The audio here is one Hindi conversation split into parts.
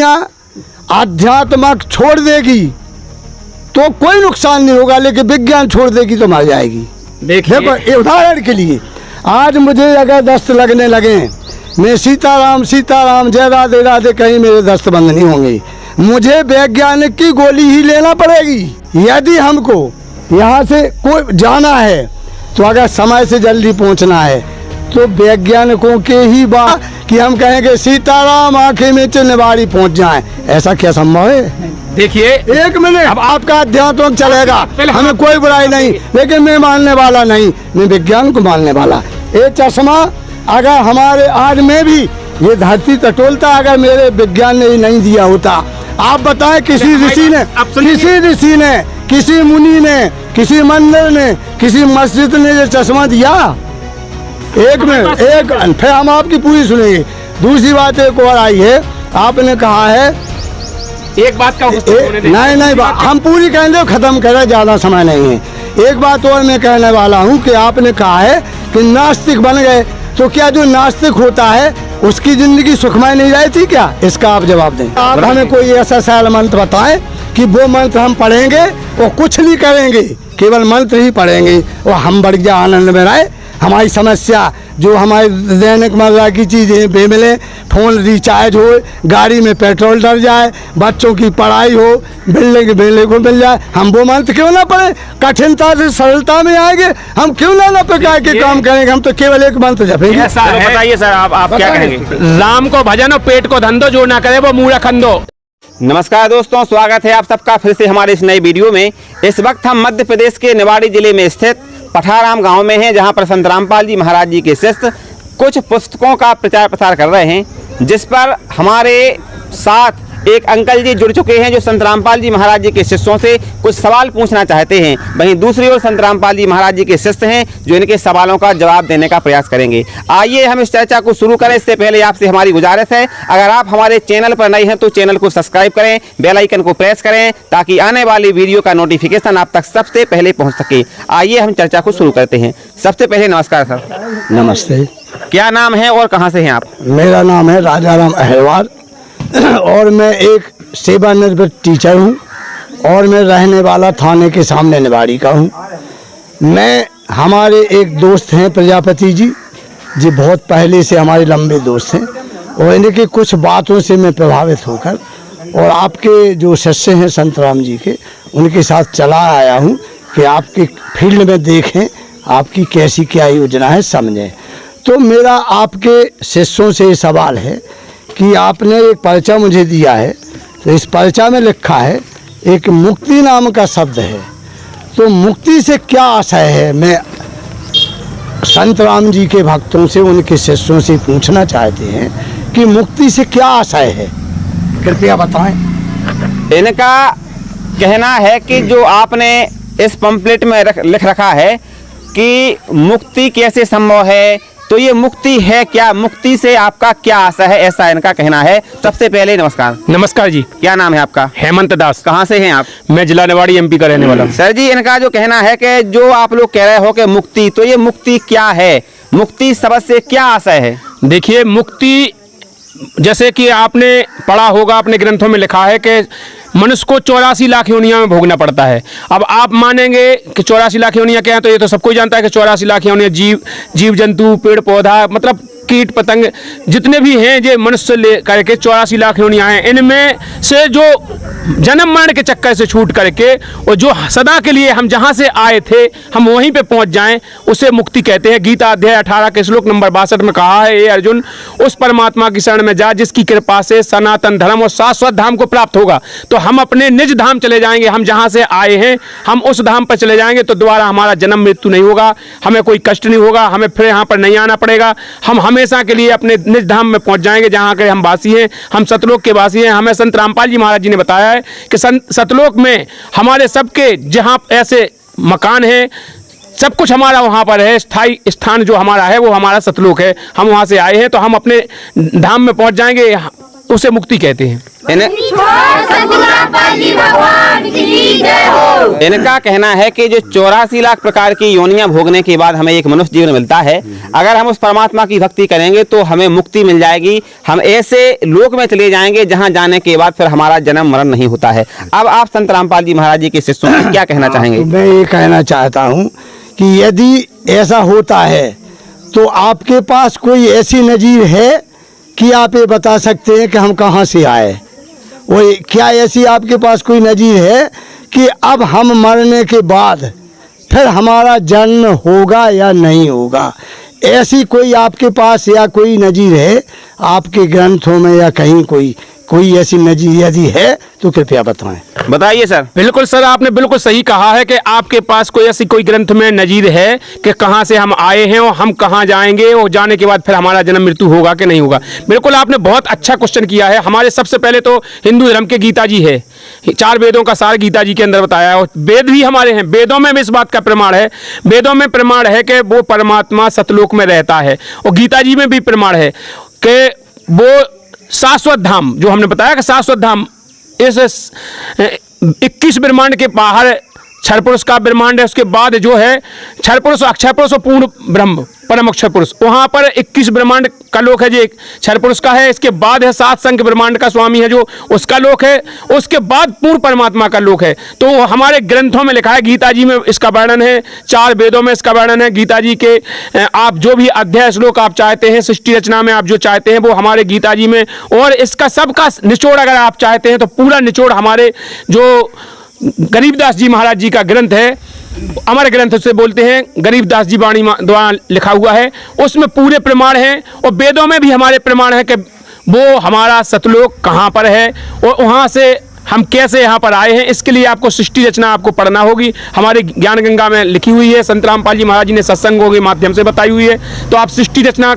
दुनिया आध्यात्मिक छोड़ देगी तो कोई नुकसान नहीं होगा, लेकिन विज्ञान छोड़ देगी तो मर जाएगी। देखो उदाहरण के लिए आज मुझे अगर दस्त लगने लगे, मैं सीताराम सीताराम जय राधे राधे कहीं मेरे दस्त बंद नहीं होंगे। मुझे वैज्ञानिक की गोली ही लेना पड़ेगी। यदि हमको यहाँ से कोई जाना है तो अगर समय से जल्दी पहुँचना है तो वैज्ञानिकों के ही बात कि हम कहेंगे सीताराम आंखें में निवाड़ी पहुँच जाएं, ऐसा क्या संभव है? देखिए एक मिनट, अब आपका अध्यात्म चलेगा, हमें कोई बुराई नहीं, लेकिन मैं मानने वाला नहीं, मैं विज्ञान को मानने वाला। ये चश्मा अगर हमारे आज में भी ये धरती टटोलता, अगर मेरे विज्ञान ने नहीं दिया होता, आप बताएं किसी ऋषि ने, किसी मुनि ने, किसी मंदिर ने, किसी मस्जिद ने ये चश्मा दिया? एक मिनट, एक फिर हम आपकी पूरी सुनेंगे। दूसरी बात एक और आई है, आपने कहा है एक बात का नहीं हम पूरी कहेंगे, खत्म करें, ज्यादा समय नहीं है। एक बात और मैं कहने वाला हूँ कि आपने कहा है कि नास्तिक बन गए, तो क्या जो नास्तिक होता है उसकी जिंदगी सुखमय नहीं रहती क्या? इसका आप जवाब दें। आप हमें कोई ऐसा सरल मंत्र बताएं कि वो मंत्र हम पढ़ेंगे और कुछ नहीं करेंगे, केवल मंत्र ही पढ़ेंगे और हम बढ़िया आनंद में रहे। हमारी समस्या जो हमारी दैनिक मर्रा की चीज़ें पे मिले, फोन रिचार्ज हो, गाड़ी में पेट्रोल डर जाए, बच्चों की पढ़ाई हो, बिल्डिंग को मिल जाए, हम वो मंत्र क्यों ना पढ़े? कठिनता से सरलता में आएंगे, हम क्यों ना प्रकार के काम करेंगे? हम तो केवल एक मंत्र जपेंगे। ऐसा है। बताइए सर, आप क्या कहेंगे? राम को भजन और पेट को धंधो, जो ना करे वो मूर्ख अंधो। नमस्कार दोस्तों, स्वागत है आप सबका फिर से हमारे इस नई वीडियो में। इस वक्त हम मध्य प्रदेश के निवाड़ी जिले में स्थित पठाराम गांव में हैं, जहां पर संत रामपाल जी महाराज जी के शिष्य कुछ पुस्तकों का प्रचार प्रसार कर रहे हैं, जिस पर हमारे साथ एक अंकल जी जुड़ चुके हैं जो संत रामपाल जी महाराज जी के शिष्यों से कुछ सवाल पूछना चाहते हैं। वहीं दूसरी ओर संत रामपाल जी महाराज जी के शिष्य हैं जो इनके सवालों का जवाब देने का प्रयास करेंगे। आइए हम इस चर्चा को शुरू करें। इससे पहले आपसे हमारी गुजारिश है, अगर आप हमारे चैनल पर नए हैं तो चैनल को सब्सक्राइब करें, बेल आइकन को प्रेस करें, ताकि आने वाली वीडियो का नोटिफिकेशन आप तक सबसे पहले पहुँच सके। आइए हम चर्चा को शुरू करते हैं। सबसे पहले नमस्कार सर। नमस्ते। क्या नाम है और कहाँ से हैं आप? मेरा नाम है राजाराम अहरवार और मैं एक सेवानिवृत्त टीचर हूँ और मैं रहने वाला थाने के सामने निवाड़ी का हूँ। मैं हमारे एक दोस्त हैं प्रजापति जी बहुत पहले से हमारे लंबे दोस्त हैं और इनकी कुछ बातों से मैं प्रभावित होकर और आपके जो शिष्य हैं संत राम जी के, उनके साथ चला आया हूँ कि आपके फील्ड में देखें आपकी कैसी क्या योजना है, समझें। तो मेरा आपके शिष्यों से सवाल है कि आपने एक पर्चा मुझे दिया है, तो इस पर्चा में लिखा है एक मुक्ति नाम का शब्द है, तो मुक्ति से क्या आशय है? मैं संत राम जी के भक्तों से, उनके शिष्यों से पूछना चाहते हैं कि मुक्ति से क्या आशय है, कृपया बताएं। इनका कहना है कि जो आपने इस पंपलेट में लिख रखा है कि मुक्ति कैसे संभव है, तो ये मुक्ति है क्या? मुक्ति से आपका क्या आशा है, ऐसा इनका कहना है। सबसे पहले नमस्कार। नमस्कार जी। क्या नाम है आपका? हेमंत दास। कहाँ से हैं आप? मैं जिला निवाड़ी एमपी का रहने वाला हूँ। सर जी, इनका जो कहना है कि जो आप लोग कह रहे हो कि मुक्ति, तो ये मुक्ति क्या है? मुक्ति शब्द से क्या आशय है? देखिए, मुक्ति जैसे कि आपने पढ़ा होगा, अपने ग्रंथों में लिखा है कि मनुष्य को 84 लाख योनियां में भोगना पड़ता है। अब आप मानेंगे कि 84 लाख योनियां क्या है, तो ये तो सबको जानता है कि 84 लाख योनियां जीव जंतु, पेड़ पौधा, मतलब कीट पतंग जितने भी हैं, ये मनुष्य ले करके 84 लाख योनियां हैं। इनमें से जो जन्म मरण के चक्कर से छूट करके और जो सदा के लिए हम जहां से आए थे हम वहीं पे पहुंच जाएं, उसे मुक्ति कहते हैं। गीता अध्याय 18 के श्लोक नंबर 62 में कहा है, हे अर्जुन, उस परमात्मा की शरण में जा जिसकी कृपा से सनातन धर्म और शाश्वत धाम को प्राप्त होगा। तो हम अपने निज धाम चले जाएंगे, हम जहां से आए हैं हम उस धाम पर चले जाएंगे, तो दोबारा हमारा जन्म मृत्यु नहीं होगा, हमें कोई कष्ट नहीं होगा, हमें फिर यहाँ पर नहीं आना पड़ेगा। हम हमेशा के लिए अपने निज धाम में पहुंच जाएंगे जहाँ के हम वासी हैं, हम सतलोक के वासी हैं। हमें संत रामपाल जी महाराज जी ने बताया है कि सतलोक में हमारे सबके जहाँ ऐसे मकान हैं, सब कुछ हमारा वहाँ पर है, स्थायी स्थान जो हमारा है वो हमारा सतलोक है। हम वहाँ से आए हैं तो हम अपने धाम में पहुँच जाएंगे। उसे मुक्ति कहते हैं। इनका कहना है कि जो 84 लाख प्रकार की योनियां भोगने के बाद हमें एक मनुष्य जीवन मिलता है, अगर हम उस परमात्मा की भक्ति करेंगे तो हमें मुक्ति मिल जाएगी। हम ऐसे लोक में चले जाएंगे जहां जाने के बाद फिर हमारा जन्म मरण नहीं होता है। अब आप संत रामपाल जी महाराज जी के शिष्यों से क्या कहना चाहेंगे? मैं ये कहना चाहता हूँ कि यदि ऐसा होता है तो आपके पास कोई ऐसी नज़ीर है कि आप ये बता सकते हैं कि हम कहाँ से आए? वो क्या ऐसी आपके पास कोई नज़ीर है कि अब हम मरने के बाद फिर हमारा जन्म होगा या नहीं होगा? ऐसी कोई आपके पास या कोई नज़ीर है आपके ग्रंथों में या कहीं कोई ऐसी नज़ीर यदि है तो कृपया बताएं। बताइए सर। बिल्कुल सर, आपने बिल्कुल सही कहा है कि आपके पास कोई ऐसी कोई ग्रंथ में नज़ीर है कि कहाँ से हम आए हैं और हम कहाँ जाएंगे और जाने के बाद फिर हमारा जन्म मृत्यु होगा कि नहीं होगा। बिल्कुल आपने बहुत अच्छा क्वेश्चन किया है। हमारे सबसे पहले तो हिंदू धर्म के गीता जी है, 4 वेदों का सार गीता जी के अंदर बताया है और वेद भी हमारे हैं। वेदों में भी इस बात का प्रमाण है, वेदों में प्रमाण है कि वो परमात्मा सतलोक में रहता है और गीता जी में भी प्रमाण है कि वो शाश्वत धाम, जो हमने बताया कि शाश्वत धाम इस 21 ब्रह्मांड के बाहर क्षर पुरुष का ब्रह्मांड है, उसके बाद जो है क्षर पुरुष, अक्षर पुरुष और पूर्ण ब्रह्म परम अक्षर पुरुष, वहाँ पर 21 ब्रह्मांड का लोक है जो एक क्षर पुरुष का है। इसके बाद है 7 संख्य ब्रह्मांड का स्वामी है जो उसका लोक है, उसके बाद पूर्ण परमात्मा का लोक है। तो हमारे ग्रंथों में लिखा है, गीता जी में इसका वर्णन है, 4 वेदों में इसका वर्णन है। गीता जी के आप जो भी अध्याय श्लोक आप चाहते हैं, सृष्टि रचना में आप जो चाहते हैं वो हमारे गीता जी में, और इसका सबका निचोड़ अगर आप चाहते हैं तो पूरा निचोड़ हमारे जो गरीबदास जी महाराज जी का ग्रंथ है, अमर ग्रंथ से बोलते हैं, गरीबदास जी वाणी द्वारा लिखा हुआ है, उसमें पूरे प्रमाण हैं। और वेदों में भी हमारे प्रमाण है कि वो हमारा सतलोक कहाँ पर है और वहाँ से हम कैसे यहाँ पर आए हैं। इसके लिए आपको सृष्टि रचना आपको पढ़ना होगी, हमारे ज्ञान गंगा में लिखी हुई है, संत रामपाल जी महाराज जी ने सत्संगों के माध्यम से बताई हुई है। तो आप सृष्टि रचना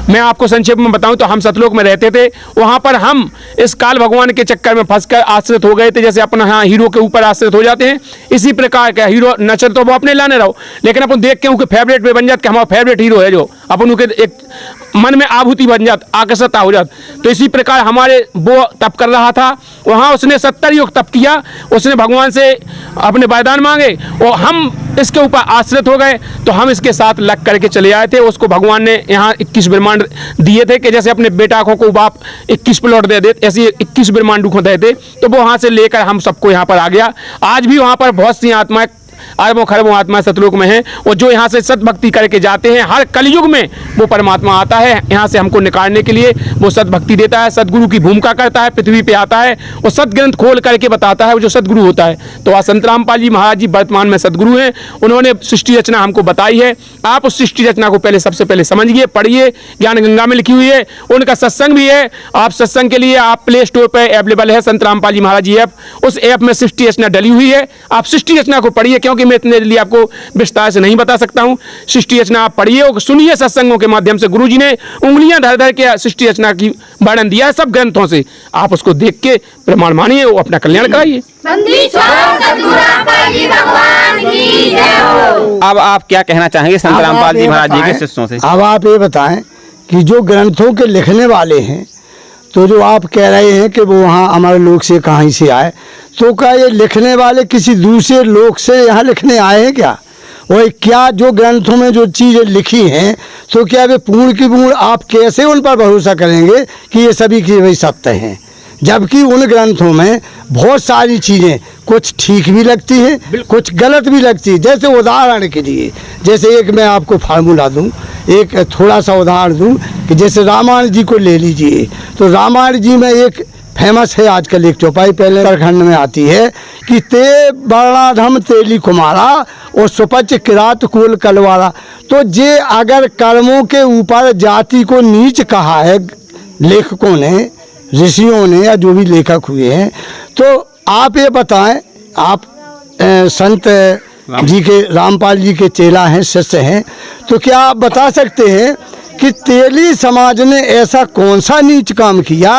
मैं आपको संक्षेप में बताऊं तो हम सतलोक में रहते थे, वहाँ पर हम इस काल भगवान के चक्कर में फंसकर आश्रित हो गए थे। जैसे अपना यहाँ हीरो के ऊपर आश्रित हो जाते हैं, इसी प्रकार का हीरो नचर तो वो अपने लाने रहो, लेकिन अपन देख के उनके फेवरेट पे बन जाते कि हमारा फेवरेट हीरो है, जो अपन उनके एक मन में आभूति बन जात, आकर्षता हो जात। तो इसी प्रकार हमारे वो तप कर रहा था, वहाँ उसने 70 युग तप किया, उसने भगवान से अपने वरदान मांगे और हम इसके ऊपर आश्रित हो गए। तो हम इसके साथ लग करके चले आए थे। उसको भगवान ने यहाँ 21 ब्रह्मांड दिए थे कि जैसे अपने बेटा को बाप 21 प्लॉट दे दे, ऐसे 21 ब्रह्मांड को दे दे। तो वो वहाँ से लेकर हम सबको यहाँ पर आ गया। आज भी वहाँ पर बहुत सी आत्माएं, अरबों खरबों आत्मा सतलोक में है, और जो यहाँ से सतभक्ति करके जाते हैं, हर कलयुग में वो परमात्मा आता है यहाँ से हमको निकालने के लिए। वो सतभक्ति देता है, सदगुरु की भूमिका करता है, पृथ्वी पे आता है और सदग्रंथ खोल करके बताता है, वो जो सदगुरु होता है। तो आज संत रामपाल जी महाराज जी वर्तमान में सदगुरु हैं, उन्होंने सृष्टि रचना हमको बताई है। आप उस सृष्टि रचना को पहले सबसे पहले समझिए, पढ़िए, ज्ञान गंगा में लिखी हुई है, उनका सत्संग भी है। आप सत्संग के लिए आप प्ले स्टोर पर अवेलेबल है संत रामपाल जी महाराज जी ऐप, उस ऐप में सृष्टि रचना डली हुई है। आप सृष्टि रचना को पढ़िए, क्योंकि मैं इतने लिए आपको विस्तार से नहीं बता सकता हूं। सृष्टि रचना आप पढ़िए और सुनिए सत्संगों के माध्यम से। गुरुजी ने उंगलियां धर धर के सृष्टि रचना की वर्णन दिया है सब ग्रंथों से, आप उसको देख के प्रमाण मानिए और अपना कल्याण कराइए। अब आप क्या कहना चाहेंगे संत रामपाल जी महाराज जी के शिष्यों से? अब आप ये बताएं कि जो ग्रंथों के लिखने वाले हैं, तो जो आप कह रहे हैं कि वो वहाँ अमर लोक से कहीं से आए, तो क्या ये लिखने वाले किसी दूसरे लोक से यहाँ लिखने आए हैं क्या? और क्या जो ग्रंथों में जो चीज़ें लिखी हैं, तो क्या वे पूर्ण की पूर्ण आप कैसे उन पर भरोसा करेंगे कि ये सभी की वही सत्य हैं? जबकि उन ग्रंथों में बहुत सारी चीज़ें कुछ ठीक भी लगती हैं, कुछ गलत भी लगती है। जैसे उदाहरण के लिए, जैसे एक मैं आपको फार्मूला दूं, एक थोड़ा सा उदाहरण दूं कि जैसे रामायण जी को ले लीजिए, तो रामायण जी में एक फेमस है आजकल एक चौपाई पहले उत्तराखंड में आती है कि ते वर्णाधम तेली कुमारा और सुपच किरात कुल कलवारा। तो जे अगर कर्मों के ऊपर जाति को नीच कहा है लेखकों ने, ऋषियों ने, या जो भी लेखक हुए हैं, तो आप ये बताएं, आप संत जी के रामपाल जी के चेला हैं, शिष्य हैं, तो क्या आप बता सकते हैं कि तेली समाज ने ऐसा कौन सा नीच काम किया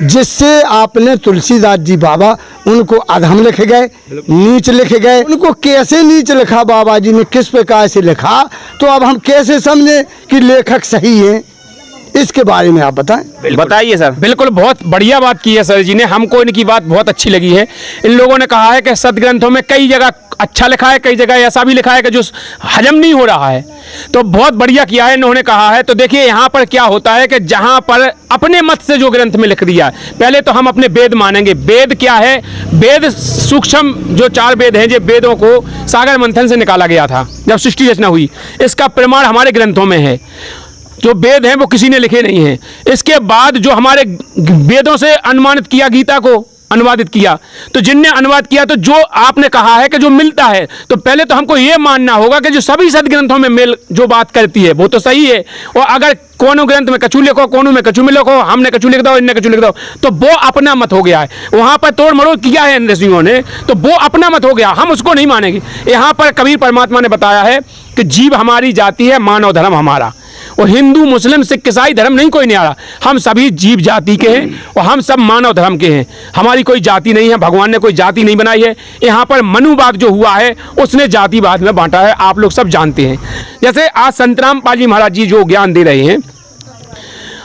जिससे आपने तुलसीदास जी बाबा उनको अधम लिख गए, नीच लिख गए? उनको कैसे नीच लिखा बाबा जी ने, किस प्रकार से लिखा? तो अब हम कैसे समझें कि लेखक सही है? इसके बारे में आप बताएं। बताइए सर। बिल्कुल, बहुत बढ़िया बात की है सर जी ने, हमको इनकी बात बहुत अच्छी लगी है। इन लोगों ने कहा है कि सदग्रंथों में कई जगह अच्छा लिखा है, कई जगह ऐसा भी लिखा है कि जो हजम नहीं हो रहा है, तो बहुत बढ़िया किया है इन्होंने कहा है। तो देखिए यहाँ पर क्या होता है कि जहाँ पर अपने मत से जो ग्रंथ में लिख दिया है, पहले तो हम अपने वेद मानेंगे। वेद क्या है? वेद सूक्ष्म जो 4 वेद हैं, जो वेदों को सागर मंथन से निकाला गया था जब सृष्टि रचना हुई, इसका प्रमाण हमारे ग्रंथों में है। जो वेद हैं वो किसी ने लिखे नहीं हैं। इसके बाद जो हमारे वेदों से अनुमानित किया, गीता को अनुवादित किया, तो जिनने अनुवाद किया, तो जो आपने कहा है कि जो मिलता है, तो पहले तो हमको ये मानना होगा कि जो सभी सदग्रंथों में मेल जो बात करती है वो तो सही है। और अगर कोनो ग्रंथ में कछु लिखो, कोनो में कछु में लिखो, हमने कछु लिख दो, इनने कछु लिख दो, तो वो अपना मत हो गया है। वहाँ पर तोड़ मरोड़ किया है इन ऋषियों ने, तो वो अपना मत हो गया, हम उसको नहीं मानेंगे। यहाँ पर कबीर परमात्मा ने बताया है कि जीव हमारी जाति है, मानव धर्म हमारा। और हिंदू मुस्लिम सिख ईसाई धर्म नहीं कोई न्यारा, हम सभी जीव जाति के हैं और हम सब मानव धर्म के हैं। हमारी कोई जाति नहीं है, भगवान ने कोई जाति नहीं बनाई है। यहाँ पर मनुवाद जो हुआ है उसने जातिवाद में बांटा है, आप लोग सब जानते हैं। जैसे आज संत रामपाल जी महाराज जी जो ज्ञान दे रहे हैं,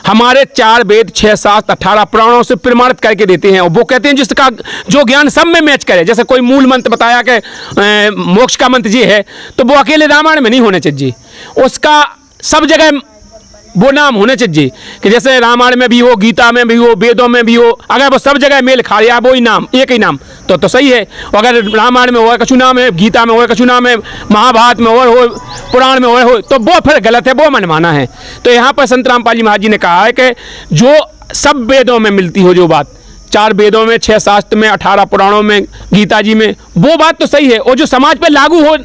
हमारे 4 वेद 6 शास्त्र 18 पुराणों से प्रमाणित करके देते हैं। और वो कहते हैं जिसका जो ज्ञान सब में मैच करे। जैसे कोई मूल मंत्र बताया कि मोक्ष का मंत्र ये है, तो वो अकेले रामायण में नहीं होने चाहिए, उसका सब जगह वो नाम होने चाहिए कि जैसे रामायण में भी हो, गीता में भी हो, वेदों में भी हो। अगर वो सब जगह मेल खा रहा है, वो ही नाम, एक ही नाम, तो सही है। और अगर रामायण में हो कछु नाम है, गीता में हो कछु नाम है, महाभारत में हो, पुराण में हो, तो वो फिर गलत है, वो मनमाना है। तो यहाँ पर संत रामपाल जी महाराज जी ने कहा है कि जो सब वेदों में मिलती हो जो बात, 4 वेदों में, 6 शास्त्र में, 18 पुराणों में, गीता जी में, वो बात तो सही है। और जो समाज पर लागू हो,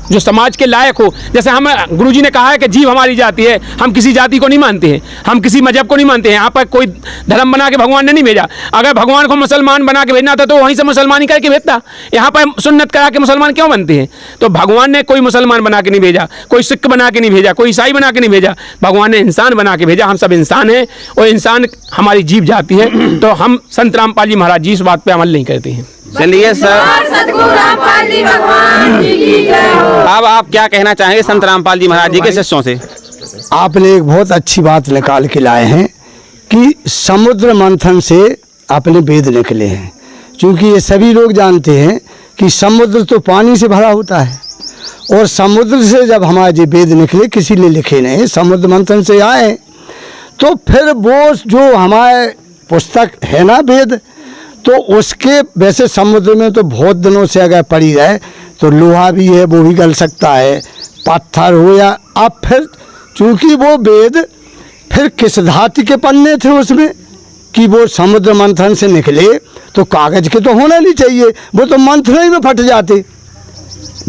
जो समाज के लायक हो, जैसे हम गुरुजी ने कहा है कि जीव हमारी जाति है, हम किसी जाति को नहीं मानते हैं, हम किसी मजहब को नहीं मानते हैं। यहाँ पर कोई धर्म बना के भगवान ने नहीं भेजा। अगर भगवान को मुसलमान बना के भेजना था तो वहीं से मुसलमानी करके भेजता। यहाँ पर सुन्नत करा के मुसलमान क्यों बनते हैं? तो भगवान ने कोई मुसलमान बना के नहीं भेजा, कोई सिख बना के नहीं भेजा, कोई ईसाई बना के नहीं भेजा, भगवान ने इंसान बना के भेजा। हम सब इंसान हैं और इंसान हमारी जीव जाति है। तो हम संत रामपाल जी महाराज जी इस बात पर अमल नहीं करते हैं। चलिए सर, अब आप क्या कहना चाहेंगे संत रामपाल जी महाराज जी के शिष्यों से? आपने एक बहुत अच्छी बात निकाल के लाए हैं कि समुद्र मंथन से अपने वेद निकले हैं। क्योंकि ये सभी लोग जानते हैं कि समुद्र तो पानी से भरा होता है, और समुद्र से जब हमारे ये वेद निकले, किसी ने लिखे नहीं, समुद्र मंथन से आए, तो फिर वो जो हमारे पुस्तक है ना वेद, तो उसके वैसे समुद्र में तो बहुत दिनों से अगर पड़ी रहे तो लोहा भी है, वो भी गल सकता है, पत्थर हो या। अब फिर चूँकि वो वेद फिर किस धातु के पन्ने थे उसमें कि वो समुद्र मंथन से निकले, तो कागज के तो होना नहीं चाहिए, वो तो मंथन में फट जाते।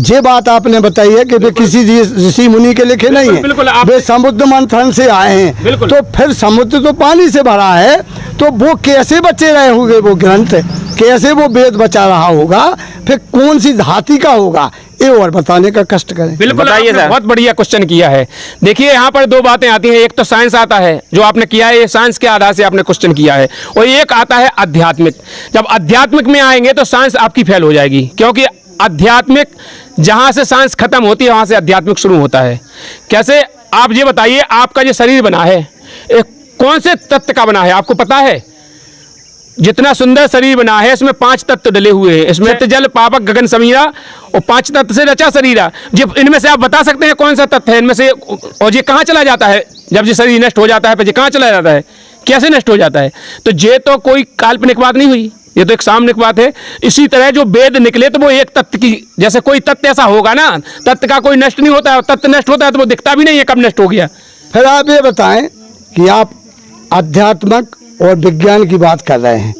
ये बात आपने बताई है कि वे किसी ऋषि मुनि के लिखे नहीं है, वे समुद्र मंथन से आए हैं। तो फिर समुद्र तो पानी से भरा है, तो वो कैसे बचे रहे होंगे वो ग्रंथ, कैसे वो वेद बचा रहा होगा, फिर कौन सी धातु का होगा, ये और बताने का कष्ट करें। बिल्कुल, आपने बहुत बढ़िया क्वेश्चन किया है। देखिए यहाँ पर 2 बातें आती हैं। एक तो साइंस आता है, जो आपने किया है, ये साइंस के आधार से आपने क्वेश्चन किया है, और एक आता है आध्यात्मिक। जब आध्यात्मिक में आएंगे तो साइंस आपकी फेल हो जाएगी, क्योंकि आध्यात्मिक जहाँ से साइंस खत्म होती है वहाँ से आध्यात्मिक शुरू होता है। कैसे? आप ये बताइए, आपका जो शरीर बना है कौन से तत्व का बना है, आपको पता है? जितना सुंदर शरीर बना है इसमें 5 तत्व डले हुए हैं। इसमें जल पावक गगन समीरा, और 5 तत्व से रचा शरीरा। जब इनमें से आप बता सकते हैं कौन सा तत्व है इनमें से? और ये कहाँ चला जाता है जब ये शरीर नष्ट हो जाता है? फिर ये कहाँ चला जाता है, कैसे नष्ट हो जाता है? तो ये तो कोई काल्पनिक बात नहीं हुई, ये तो एक सामूहिक बात है। इसी तरह जो वेद निकले तो वो एक तत्व की, जैसे कोई तत्व ऐसा होगा ना, तत्व का कोई नष्ट नहीं होता है, तत्व नष्ट होता है तो वो दिखता भी नहीं है कब नष्ट हो गया। फिर आप ये बताएं कि आप आध्यात्मिक और विज्ञान की बात कर रहे हैं।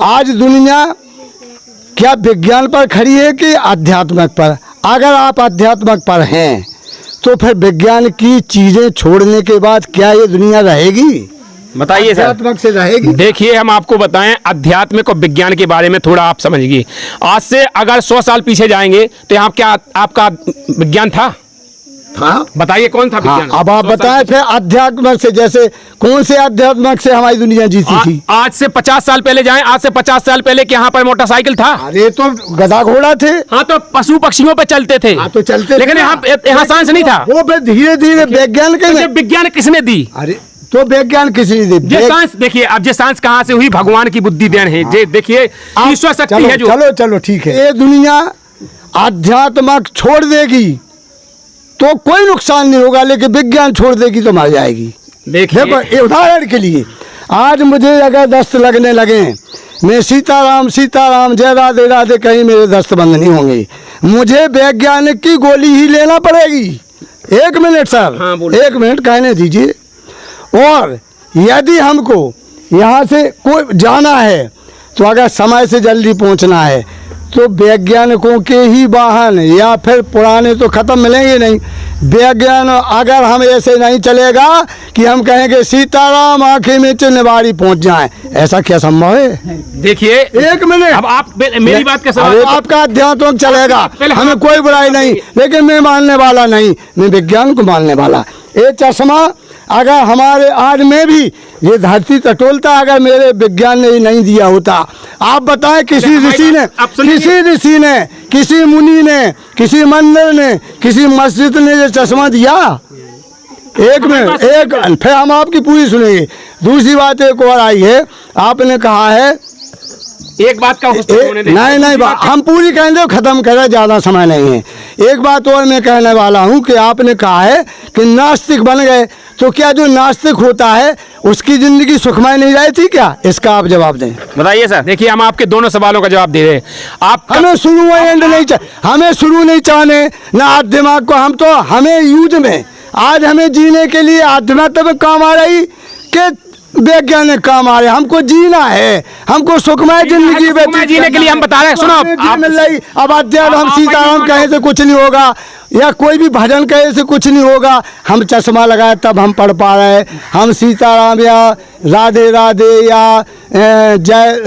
आज दुनिया क्या विज्ञान पर खड़ी है कि आध्यात्मिक पर? अगर आप आध्यात्मिक पर हैं तो फिर विज्ञान की चीज़ें छोड़ने के बाद क्या ये दुनिया रहेगी? बताइए सर। आध्यात्मिक से रहेगी? देखिए, हम आपको बताएं आध्यात्मिक और विज्ञान के बारे में थोड़ा आप समझिए। आज से अगर 100 साल पीछे जाएंगे तो यहाँ क्या आपका विज्ञान था? बताइए कौन था विज्ञान? अब आप बताएं फिर आध्यात्मिक से, जैसे कौन से आध्यात्मिक से हमारी दुनिया जीती थी? आज से 50 साल पहले जाएं, आज से 50 साल पहले कि यहाँ पर मोटरसाइकिल था? अरे तो गधा घोड़ा थे। हाँ, तो पशु पक्षियों पे चलते थे। हाँ, तो चलते, लेकिन यहाँ साइंस नहीं था। वो फिर धीरे धीरे विज्ञान के विज्ञान किसने दी? अरे तो विज्ञान किसी ने ये सांस देखिए, अब ये सांस कहाँ से हुई? भगवान की बुद्धि देन है। ये देखिए ईश्वर शक्ति है जो। चलो चलो ठीक है, ये दुनिया आध्यात्मिक छोड़ देगी तो कोई नुकसान नहीं होगा, लेकिन विज्ञान छोड़ देगी तो मर जाएगी। देखिए देखो उदाहरण के लिए आज मुझे अगर दस्त लगने लगे, मैं सीताराम सीताराम जय राधे राधे कहीं मेरे दस्त बंद नहीं होंगे, मुझे वैज्ञानिक की गोली ही लेना पड़ेगी। 1 मिनट सर, हाँ, बोलो। 1 मिनट कहने दीजिए। और यदि हमको यहाँ से कोई जाना है तो अगर समय से जल्दी पहुँचना है तो वैज्ञानिकों के ही वाहन या फिर पुराने तो ख़त्म मिलेंगे नहीं। विज्ञान अगर हम ऐसे नहीं चलेगा कि हम कहेंगे सीताराम आंखें में निवाड़ी पहुंच जाए, ऐसा क्या संभव है? देखिए 1 मिनट, अब आप मेरी बात का अरे सवाल, आपका अध्यात्म चलेगा, हमें कोई बुराई नहीं, लेकिन मैं मानने वाला नहीं, मैं विज्ञान को मानने वाला। ये चश्मा अगर हमारे आज में भी ये धरती टटोलता, अगर मेरे विज्ञान ने नहीं दिया होता, आप बताएं किसी ऋषि ने, किसी मुनि ने, किसी मंदिर ने, किसी मस्जिद ने ये चश्मा दिया? 1 मिनट, फिर हम आपकी पूरी सुनेंगे। दूसरी बात एक और आई है, आपने कहा है एक बात का नहीं हम पूरी कहेंगे, खत्म करें, ज़्यादा समय नहीं है। एक बात और मैं कहने वाला हूँ कि आपने कहा है कि नास्तिक बन गए, तो क्या जो नास्तिक होता है उसकी जिंदगी सुखमय नहीं रहती क्या? इसका आप जवाब दें, बताइए सर। देखिए हम आपके दोनों सवालों का जवाब दे रहे हैं। आप हमें शुरू एंड नहीं हमें शुरू नहीं चाहने ना आज दिमाग को, हम तो हमें यूज में आज हमें जीने के लिए आध्यात्म काम आ रही कि वैज्ञानिक काम आ रहे। हमको जीना है, हमको सुखमय जिंदगी जीने के लिए हम बता रहे हैं। सुनो आप मिल रही, अब अध्यात्म हम सीताराम कहे से कुछ नहीं होगा, या कोई भी भजन कहे से कुछ नहीं होगा। हम चश्मा लगाए तब हम पढ़ पा रहे हैं। हम सीताराम या राधे राधे या जय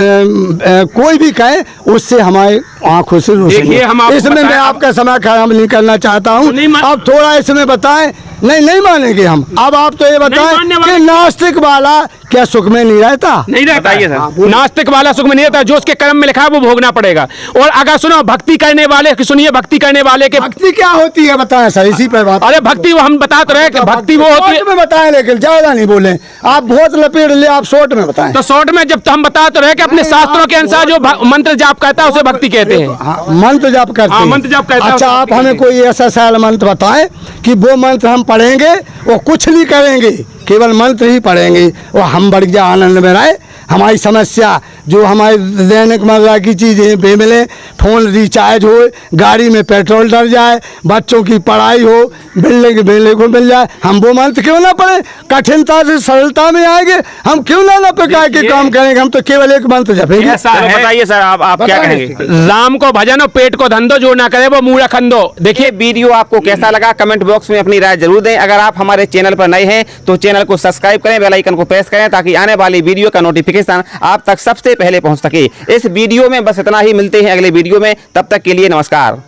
कोई भी कहे, उससे हमारे आंखों से रोशनी। इसमें मैं आपका समय खराब नहीं करना चाहता हूँ। अब थोड़ा इसमें बताएं। नहीं मानेंगे हम। अब आप तो ये बताएं कि नास्तिक वाला क्या सुख में नहीं रहता? नहीं रहता है सर। नास्तिक वाला सुख में नहीं रहता, जो उसके कर्म में लिखा है वो भोगना पड़ेगा। और अगर सुनो भक्ति करने वाले, सुनिए भक्ति करने वाले के भक्ति क्या होती है बताएं सर, इसी पर बात। अरे भक्ति वो हम बता तो रहे कि भक्ति वो होती है। बताएं, लेकिन ज्यादा नहीं बोले, आप बहुत लपेट ले, आप शॉर्ट में बताएं। तो शॉर्ट में जब हम बता तो रहे कि अपने शास्त्रों के अनुसार जो मंत्र जाप करता है उसे भक्ति कहते हैं। मंत्र जाप करते हैं, मंत्र जाप करते हैं। अच्छा आप हमें कोई ऐसा सरल मंत्र बताएं कि वो मंत्र हम पढ़ेंगे वो कुछ नहीं करेंगे, केवल मंत्र ही पढ़ेंगे और हम बढ़िया आनंद में रहे। हमारी समस्या जो हमारी दैनिक मर्रा की चीज़ें भी मिले, फ़ोन रिचार्ज हो, गाड़ी में पेट्रोल डर जाए, बच्चों की पढ़ाई हो, बिल्ले को मिल जाए, हम वो मंत्र क्यों ना पढ़ें? कठिनता से सरलता में आएंगे, हम क्यों ना प्रकार के काम करेंगे? हम तो केवल एक मंत्र जपेंगे। बताइए सर, आप क्या कहेंगे? राम को भजन और पेट को धंधो, जो ना करे वो मूर्ख अंधो। देखिए वीडियो आपको कैसा लगा कमेंट बॉक्स में अपनी राय जरूर दें। अगर आप हमारे चैनल पर नए हैं तो चैनल को सब्सक्राइब करें, बेल आइकन को प्रेस करें ताकि आने वाली वीडियो का नोटिफिकेशन आप तक सबसे पहले पहुंच सके। इस वीडियो में बस इतना ही, मिलते हैं अगले वीडियो में, तब तक के लिए नमस्कार।